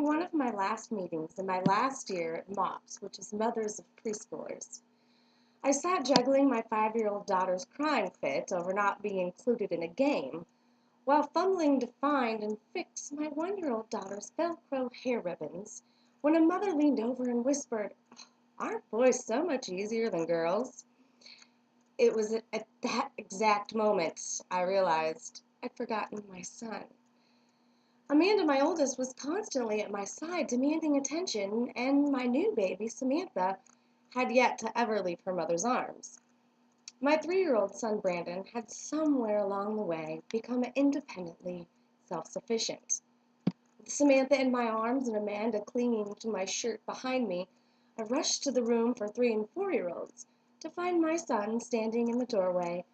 One of my last meetings in my last year at MOPS, which is Mothers of Preschoolers. I sat juggling my 5-year-old daughter's crying fit over not being included in a game, while fumbling to find and fix my 1-year-old daughter's Velcro hair ribbons, when a mother leaned over and whispered, "Aren't boys so much easier than girls?" It was at that exact moment I realized I'd forgotten my son. Amanda, my oldest, was constantly at my side demanding attention, and my new baby, Samantha, had yet to ever leave her mother's arms. My 3-year-old son, Brandon, had somewhere along the way become independently self-sufficient. With Samantha in my arms and Amanda clinging to my shirt behind me, I rushed to the room for 3 and 4-year-olds to find my son standing in the doorway,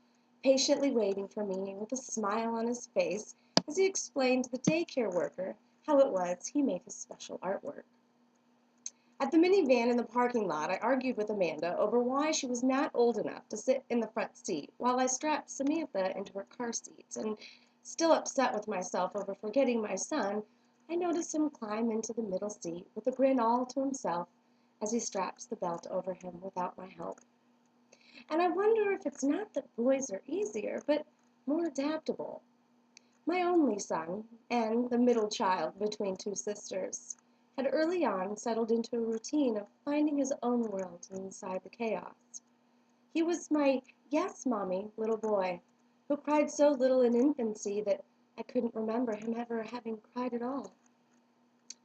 patiently waiting for me with a smile on his face as he explained to the daycare worker how it was he made his special artwork. At the minivan in the parking lot, I argued with Amanda over why she was not old enough to sit in the front seat while I strapped Samantha into her car seat, and still upset with myself over forgetting my son, I noticed him climb into the middle seat with a grin all to himself as he straps the belt over him without my help. And I wonder if it's not that boys are easier, but more adaptable. My only son, and the middle child between 2 sisters, had early on settled into a routine of finding his own world inside the chaos. He was my "yes, mommy" little boy, who cried so little in infancy that I couldn't remember him ever having cried at all.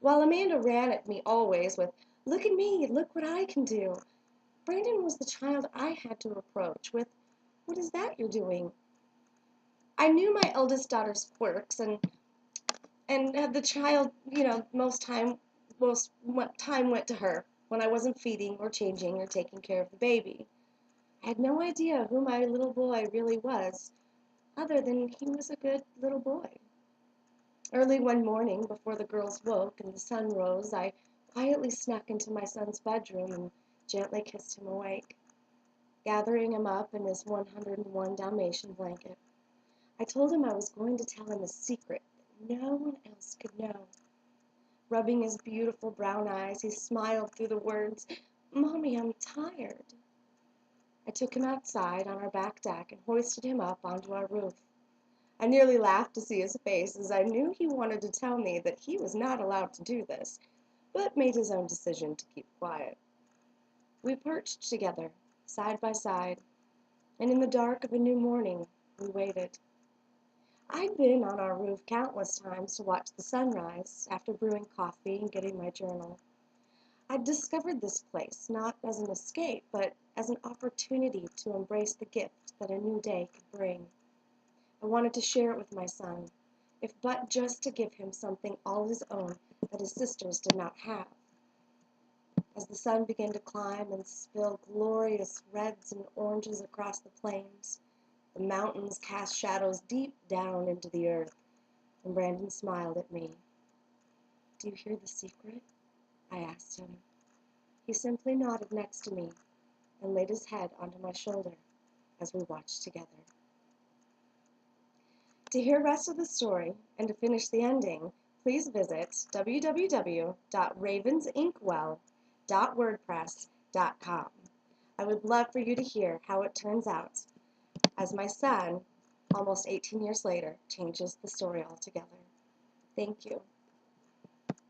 While Amanda ran at me always with, "Look at me, look what I can do," Brandon was the child I had to approach with, "What is that you're doing?" I knew my eldest daughter's quirks, and the child, most time went to her when I wasn't feeding or changing or taking care of the baby. I had no idea who my little boy really was, other than he was a good little boy. Early one morning, before the girls woke and the sun rose, I quietly snuck into my son's bedroom and gently kissed him awake, gathering him up in his 101 Dalmatian blanket. I told him I was going to tell him a secret that no one else could know. Rubbing his beautiful brown eyes, he smiled through the words, "Mommy, I'm tired." I took him outside on our back deck and hoisted him up onto our roof. I nearly laughed to see his face, as I knew he wanted to tell me that he was not allowed to do this, but made his own decision to keep quiet. We perched together, side by side, and in the dark of a new morning, we waited. I'd been on our roof countless times to watch the sunrise after brewing coffee and getting my journal. I'd discovered this place not as an escape, but as an opportunity to embrace the gift that a new day could bring. I wanted to share it with my son, if but just to give him something all his own that his sisters did not have. As the sun began to climb and spill glorious reds and oranges across the plains, the mountains cast shadows deep down into the earth, and Brandon smiled at me. "Do you hear the secret?" I asked him. He simply nodded next to me and laid his head onto my shoulder as we watched together. To hear the rest of the story and to finish the ending, please visit www.ravensinkwell.wordpress.com. I would love for you to hear how it turns out as my son, almost 18 years later, changes the story altogether. Thank you.